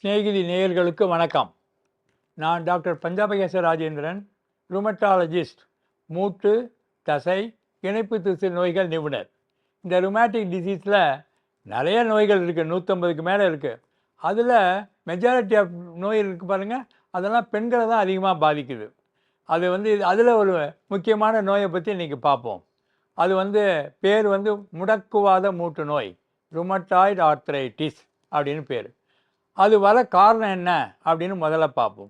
சிநேகிதி நேயர்களுக்கு வணக்கம். நான் டாக்டர் பஞ்சாபகேச ராஜேந்திரன், ருமட்டாலஜிஸ்ட், மூட்டு, தசை, இணைப்பு திசு நோய்கள் நிபுணர். இந்த ருமேட்டிக் டிசீஸில் நிறைய நோய்கள் இருக்குது, 150க்கு மேலே இருக்குது. அதில் மெஜாரிட்டி ஆஃப் நோய் இருக்குது பாருங்கள், அதெல்லாம் பெண்களை தான் அதிகமாக பாதிக்குது. அது அதில் ஒரு முக்கியமான நோயை பற்றி இன்றைக்கி பார்ப்போம். அது பேர் முடக்குவாத மூட்டு நோய், ருமட்டாய்டு ஆர்த்ரைட்டிஸ் அப்படின்னு பேர். அது வர காரணம் என்ன அப்படின்னு முதல்ல பார்ப்போம்.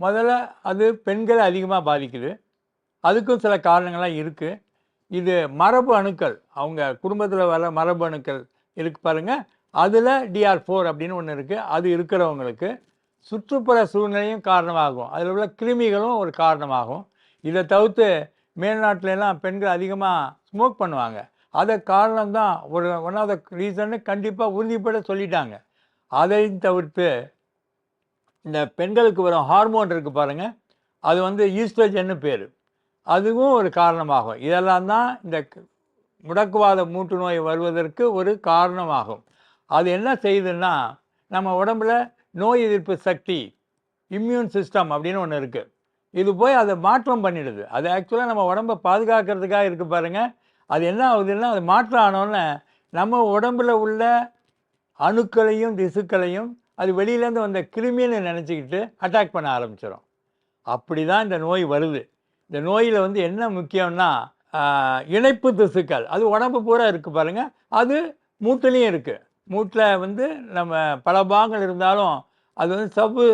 முதல்ல அது பெண்களை அதிகமாக பாதிக்குது. அதுக்கும் சில காரணங்கள்லாம் இருக்குது. இது மரபு அணுக்கள், அவங்க குடும்பத்தில் வர மரபு அணுக்கள் இருக்கு பாருங்கள், அதில் DR4 அப்படின்னு ஒன்று இருக்குது. அது இருக்கிறவங்களுக்கு சுற்றுப்புற சூழ்நிலையும் காரணமாகும், அதில் உள்ள கிருமிகளும் ஒரு காரணமாகும். இதை தவிர்த்து மேல்நாட்டிலலாம் பெண்கள் அதிகமாக ஸ்மோக் பண்ணுவாங்க. அதை காரணம்தான் ஒன் ஆஃப் த ரீசன்னு கண்டிப்பாக உறுதிப்பட சொல்லிட்டாங்க. அதையும் தவிர்த்து இந்த பெண்களுக்கு வரும் ஹார்மோன் இருக்குது பாருங்கள், அது ஈஸ்ட்ரோஜன்னு பேர், அதுவும் ஒரு காரணமாகும். இதெல்லாம் தான் இந்த முடக்குவாத மூட்டு நோய் வருவதற்கு ஒரு காரணமாகும். அது என்ன செய்யுதுன்னா, நம்ம உடம்புல நோய் எதிர்ப்பு சக்தி, இம்யூன் சிஸ்டம் அப்படின்னு ஒன்று இருக்குது, இது போய் அதை மாற்றம் பண்ணிடுது. அது ஆக்சுவலாக நம்ம உடம்பை பாதுகாக்கிறதுக்காக இருக்குது பாருங்கள். அது என்ன ஆகுதுன்னா, அது மாற்றம் ஆனோன்னு நம்ம உடம்பில் உள்ள அணுக்களையும் திசுக்களையும் அது வெளியிலேருந்து வந்த கிருமின்னு நினச்சிக்கிட்டு அட்டாக் பண்ண ஆரம்பிச்சிடும். அப்படி தான் இந்த நோய் வருது. இந்த நோயில் என்ன முக்கியம்னா, இணைப்பு திசுக்கள் அது உடம்பு பூரா இருக்குது பாருங்கள், அது மூட்டுலேயும் இருக்குது. மூட்டில் நம்ம பல பாகங்கள் இருந்தாலும் அது சவ்வு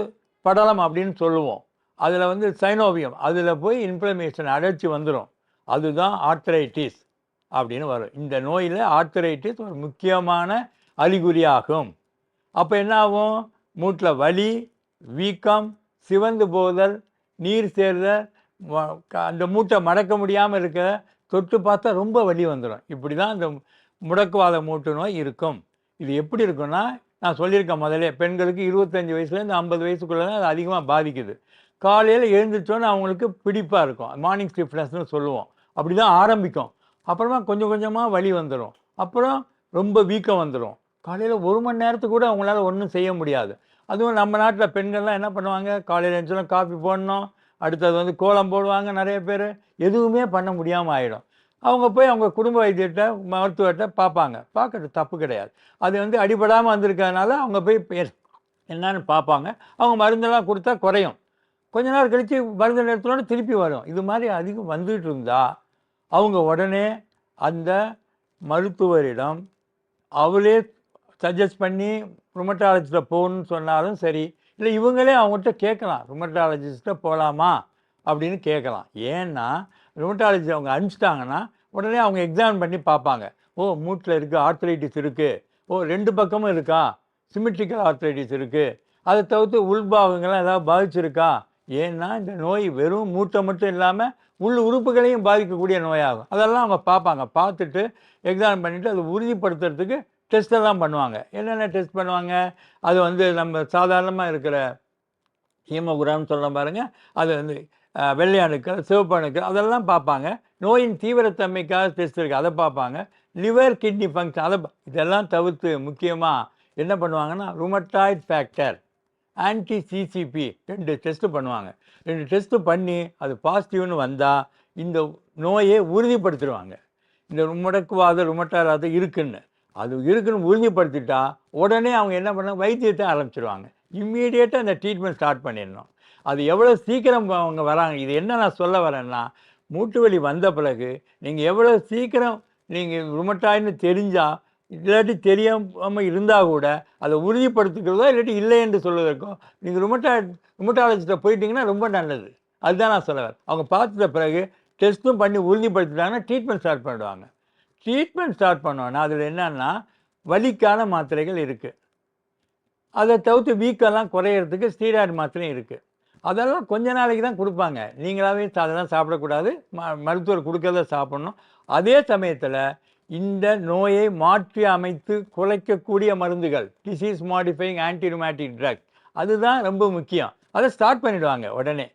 படலம் அப்படின்னு சொல்லுவோம். அதில் சைனோவியம், அதில் போய் இன்ஃப்ளமேஷன் அடைச்சி வந்துடும். அதுதான் ஆர்த்ரைட்டிஸ் அப்படின்னு வரும். இந்த நோயில் ஆர்த்ரைட்டிஸ் ஒரு முக்கியமான அறிகுறியாகும். அப்போ என்ன ஆகும்? மூட்டில் வலி, வீக்கம், சிவந்து போதல், நீர் சேர்தல், அந்த மூட்டை மடக்க முடியாமல் இருக்க, தொட்டு பார்த்தா ரொம்ப வலி வந்துடும். இப்படி தான் இந்த முடக்குவாத மூட்டு நோய் இருக்கும். இது எப்படி இருக்குன்னா, நான் சொல்லியிருக்கேன் முதலே, பெண்களுக்கு 25 வயசுலேருந்து 50 வயசுக்குள்ளே தான் அது அதிகமாக பாதிக்குது. காலையில் எழுந்திரிச்சோன்னு அவங்களுக்கு பிடிப்பாக இருக்கும், மார்னிங் ஸ்டிஃப்னஸ்னு சொல்லுவோம். அப்படி தான் ஆரம்பிக்கும். அப்புறமா கொஞ்சம் கொஞ்சமாக வலி வந்துடும். அப்புறம் ரொம்ப வீக்கம் வந்துடும். காலையில் 1 மணி நேரத்துக்கு கூட அவங்களால ஒன்றும் செய்ய முடியாது. அதுவும் நம்ம நாட்டில் பெண்கள்லாம் என்ன பண்ணுவாங்க, காலையில் எழுந்திரிச்சோன்னா காஃபி போடணும், அடுத்தது கோலம் போடுவாங்க. நிறைய பேர் எதுவுமே பண்ண முடியாமல் ஆகிடும். அவங்க போய் அவங்க குடும்ப வைத்தியர்கிட்ட, மருத்துவர்கிட்ட பார்ப்பாங்க. பார்க்கறது தப்பு கிடையாது. அது அடிபடாமல் வந்திருக்கிறதுனால அவங்க போய் என்னன்னு பார்ப்பாங்க. அவங்க மருந்தெல்லாம் கொடுத்தா குறையும். கொஞ்ச நாள் கழித்து மருந்து நேரத்தோடு திருப்பி வரும். இது மாதிரி அதிகம் வந்துட்டு இருந்தால் அவங்க உடனே அந்த மருத்துவரிடம் அவளே சஜஸ்ட் பண்ணி ருமட்டாலஜிஸ்ட்டை போகணுன்னு சொன்னாலும் சரி, இல்லை இவங்களே அவங்ககிட்ட கேட்கலாம், ருமட்டாலஜிஸ்ட்டை போகலாமா அப்படின்னு கேட்கலாம். ஏன்னா ருமட்டாலஜி அவங்க அனுப்பிச்சிட்டாங்கன்னா உடனே அவங்க எக்ஸாமின் பண்ணி பார்ப்பாங்க. ஓ, மூட்டில் இருக்குது, ஆர்த்ரைட்டிஸ் இருக்குது, ஓ 2 பக்கமும் இருக்கா, சிமெட்ரிக்கல் ஆர்த்ரைட்டிஸ் இருக்குது, அதை தவிர்த்து உள்பாகங்கள்லாம் ஏதாவது பாதிச்சிருக்கா. ஏன்னா இந்த நோய் வெறும் மூட்டை மட்டும் இல்லாமல் உள் உறுப்புகளையும் பாதிக்கக்கூடிய நோயாகும். அதெல்லாம் அவங்க பார்ப்பாங்க. பார்த்துட்டு எக்ஸாம் பண்ணிவிட்டு அதை உறுதிப்படுத்துறதுக்கு டெஸ்ட்டெல்லாம் பண்ணுவாங்க. என்னென்ன டெஸ்ட் பண்ணுவாங்க? அது நம்ம சாதாரணமாக இருக்கிற ஹீமோகிராம்னு சொல்ல பாருங்கள், அது வெள்ளை அணுக்கள், சிவப்பு அணுக்கள், அதெல்லாம் பார்ப்பாங்க. நோயின் தீவிரத்தன்மைக்காக டெஸ்ட் இருக்குது, அதை பார்ப்பாங்க. லிவர், கிட்னி ஃபங்க்ஷன், இதெல்லாம் தவிர்த்து முக்கியமாக என்ன பண்ணுவாங்கன்னா, ருமட்டாய்டு ஃபேக்டர், ஆன்டி-CCP 2 டெஸ்ட்டு பண்ணுவாங்க. 2 டெஸ்ட்டு பண்ணி அது பாசிட்டிவ்னு வந்தால் இந்த நோயை உறுதிப்படுத்திடுவாங்க. இந்த முடக்குவாத ருமட்டாய்டு இருக்குன்னு, அது இருக்குன்னு உறுதிப்படுத்திட்டா உடனே அவங்க என்ன பண்ணாங்க, வைத்தியத்தை ஆரம்பிச்சிடுவாங்க. இம்மீடியட்டாக அந்த ட்ரீட்மெண்ட் ஸ்டார்ட் பண்ணிடணும். அது எவ்வளோ சீக்கிரம் அவங்க வராங்க. இது என்ன நான் சொல்ல வரேன்னா, மூட்டு வலி வந்த பிறகு நீங்கள் எவ்வளோ சீக்கிரம் நீங்கள் ருமட்டாய்டுன்னு தெரிஞ்சால், இல்லாட்டி தெரியாமல் இருந்தால் கூட அதை உறுதிப்படுத்திக்கிறதோ இல்லாட்டி இல்லை என்று சொல்வதற்கோ நீங்கள் ருமட்டாலஜிஸ்ட்டை போயிட்டீங்கன்னா ரொம்ப நல்லது. அதுதான் நான் சொல்ல வரேன். அவங்க பார்த்துட்ட பிறகு டெஸ்ட்டும் பண்ணி உறுதிப்படுத்திட்டாங்கன்னா ட்ரீட்மெண்ட் ஸ்டார்ட் பண்ணிடுவாங்க. ட்ரீட்மெண்ட் ஸ்டார்ட் பண்ணோன்னா அதில் என்னன்னா, வலிக்கான மாத்திரைகள் இருக்குது. அதை தவிர்த்து வீக்கெல்லாம் குறையிறதுக்கு ஸ்டீராய்டு மாத்திரையும் இருக்குது. அதெல்லாம் கொஞ்ச நாளைக்கு தான் கொடுப்பாங்க. நீங்களாகவே அதெல்லாம் சாப்பிடக்கூடாது, மருத்துவர் கொடுக்கறத சாப்பிட்ணும். அதே சமயத்தில் இந்த நோயை மாற்றி அமைத்து குறைக்கக்கூடிய மருந்துகள், disease modifying anti rheumatic drug, அதுதான் ரொம்ப முக்கியம். அதை ஸ்டார்ட் பண்ணிவிடுவாங்க உடனே.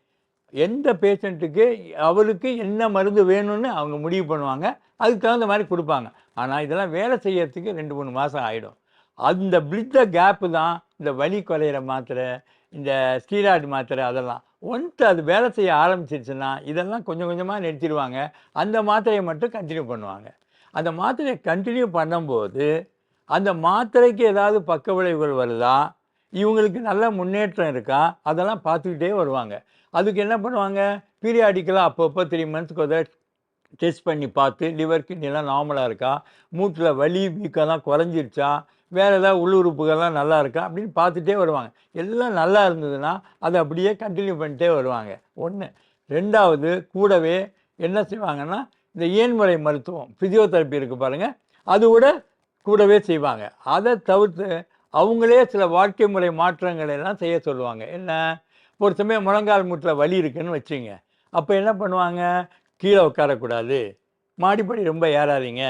எந்த பேஷண்ட்டுக்கு அவருக்கு என்ன மருந்து வேணும்னு அவங்க முடிவு பண்ணுவாங்க. அதுக்கு தகுந்த மாரி குடுப்பாங்க. ஆனா, இதெல்லாம் வேலை செய்யறதுக்கு 2, 3 மாசம் ஆயிடும். அந்த பிரிட்ஜ் த கேப் தான் இந்த வலி குறையிற மாத்திரை, இந்த ஸ்டீராய்டு மாத்திரை அதெல்லாம். ஒன்ஸ் அது வேலை செய்ய ஆரம்பிச்சிருச்சுன்னா, இதெல்லாம் கொஞ்சம் கொஞ்சமா நிறுத்திருவாங்க. அந்த மாத்திரைய மட்டும் கன்டின்யூ பண்ணுவாங்க. அந்த மாத்திரைய கன்டின்யூ பண்ணும்போது, அந்த மாத்திரைக்கு ஏதாவது பக்க விளைவுகள் வருதா? இவங்களுக்கு நல்ல முன்னேற்றம் இருக்கா? அதெல்லாம் பார்த்துக்கிட்டே வருவாங்க. அதுக்கு என்ன பண்ணுவாங்க, பீரியாடிக்கலா அப்பப்போ 3 மந்த்ஸ்க்கு ஒரு தடவ டெஸ்ட் பண்ணி பார்த்து, லிவர், கிட்னிலாம் நார்மலா இருக்கா? மூட்டுல வலி, வீக்கம்லாம் குறைஞ்சிருச்சா? வேற ஏதாவது உள்ளுறுப்புகள்லாம் நல்லா இருக்கா? அப்படின்னு பார்த்துட்டே வருவாங்க. எல்லாம் நல்லா இருந்ததுன்னா, அத அப்படியே கன்டின்யூ பண்ணிட்டே வருவாங்க. 1. 2வது கூடவே என்ன செய்வாங்கன்னா, இந்த இயன்முறை மருத்துவம், பிசியோதெரபி இருக்கு பாருங்க, அது கூடவே செய்வாங்க. அத தவிர்த்து அவங்களே சில வாழ்க்கை முறை மாற்றங்களை எல்லாம் செய்ய சொல்லுவாங்க. என்ன? ஒரு சமயம் முழங்கால் மூட்டுல வலி இருக்குன்னு வச்சுக்கங்க. அப்ப என்ன பண்ணுவாங்க? கீழ உட்காரக்கூடாது. மாடிப்படி ரொம்ப ஏறாதீங்க.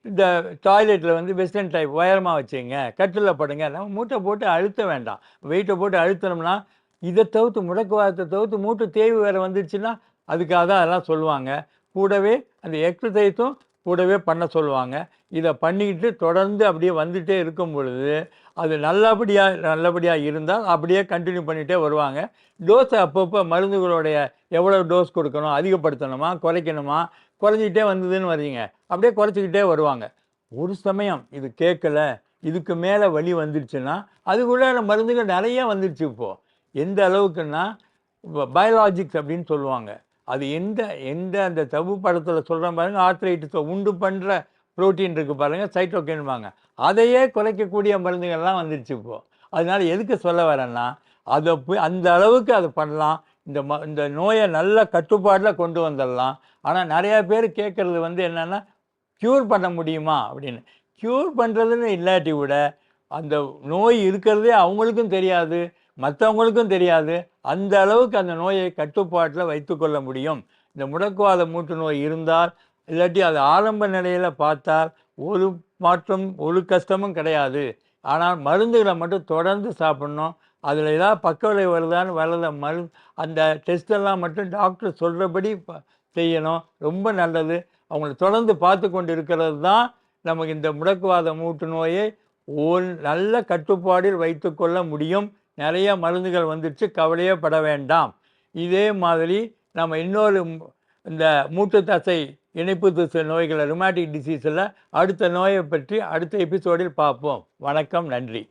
இந்த டாய்லெட்ல வந்து வெஸ்டர்ன் டைப் உயரமா வச்சுக்கங்க. கட்டில்ல படுங்க. நம்ம மூட்டை போட்டு அழுத்த வேண்டாம். வெயிட்ட போட்டு அழுத்துனோம்னா, இத தவிர்த்து முடக்குவாதத்த தவிர்த்து மூட்டு தேய்வு வேற வந்துருச்சுன்னா, அதுக்காக தான் அதெல்லாம் சொல்லுவாங்க. கூடவே அந்த எக்ஸர்சைஸும் கூடவே பண்ண சொல்லுவாங்க. இத பண்ணிக்கிட்டு தொடர்ந்து அப்படியே வந்துட்டே இருக்கும் பொழுது, அது நல்லபடியா நல்லபடியா இருந்தால் அப்படியே கன்டின்யூ பண்ணிட்டே வருவாங்க. டோஸ அப்பப்போ மருந்துகளுடைய எவ்வளவு டோஸ் குடுக்கணும்? அதிகப்படுத்தணுமா? குறைக்கணுமா? குறைஞ்சிக்கிட்டே வந்ததுன்னு வர்றீங்க. அப்படியே குறைச்சிக்கிட்டே வருவாங்க. ஒரு சமயம் இது கேட்கல, இதுக்கு மேல வலி வந்துருச்சுன்னா, அதுக்குள்ளான மருந்துகள் நெறைய வந்துருச்சு இப்போ. எந்த அளவுக்குன்னா, பயோலாஜிக்ஸ் அப்படின்னு சொல்லுவாங்க. அது எந்த எந்த அந்த தபு படத்துல சொல்றேன் பாருங்க, ஆர்த்ரைட்டிஸ உண்டு பண்ற புரோட்டீன் இருக்கு பாருங்க, சைட்டோகைன்பாங்க. அதையே குறைக்கக்கூடிய மருந்துகள்லாம் வந்துருச்சு இப்போ. அதனால எதுக்கு சொல்ல வரேன்னா, அத போய் அந்த அளவுக்கு அத பண்ணலாம். இந்த நோய நல்ல கட்டுப்பாட்டுல கொண்டு வந்துடலாம். ஆனா நெறைய பேர் கேட்கறது வந்து என்னன்னா, க்யூர் பண்ண முடியுமா? அப்படின்னு. க்யூர் பண்றதுன்னு இல்லாட்டி விட, அந்த நோய் இருக்கிறதே அவங்களுக்கும் தெரியாது, மத்தவங்களுக்கும் தெரியாது. அந்த அளவுக்கு அந்த நோயை கட்டுப்பாட்டுல வைத்துக்கொள்ள முடியும். இந்த முடக்குவாத மூட்டு நோய் இருந்தால், இல்லாட்டி அது ஆரம்ப நிலையில பார்த்தால், ஒரு மாற்றம், ஒரு கஷ்டமும் கிடையாது. ஆனால் மருந்துகள மட்டும் தொடர்ந்து சாப்பிடணும். அதில ஏதாவது பக்க விளைவு வருதான்னு வரத அந்த டெஸ்ட் எல்லாம் மட்டும் டாக்டர் சொல்றபடி செய்யணும். ரொம்ப நல்லது. அவங்கள தொடர்ந்து பார்த்து கொண்டு இருக்கிறது தான் நமக்கு இந்த முடக்குவாத மூட்டு நோயை ஒரு நல்ல கட்டுப்பாடில் வைத்துக்கொள்ள முடியும். நெறைய மருந்துகள் வந்துருச்சு. கவலையே பட வேண்டாம். இதே மாதிரி நம்ம இன்னொரு இந்த மூட்டு தசை இணைப்பு திசு நோய்கள ருமேட்டிக் டிசீஸ்ல அடுத்த நோய பற்றி அடுத்த எபிசோடில் பார்ப்போம். வணக்கம். நன்றி.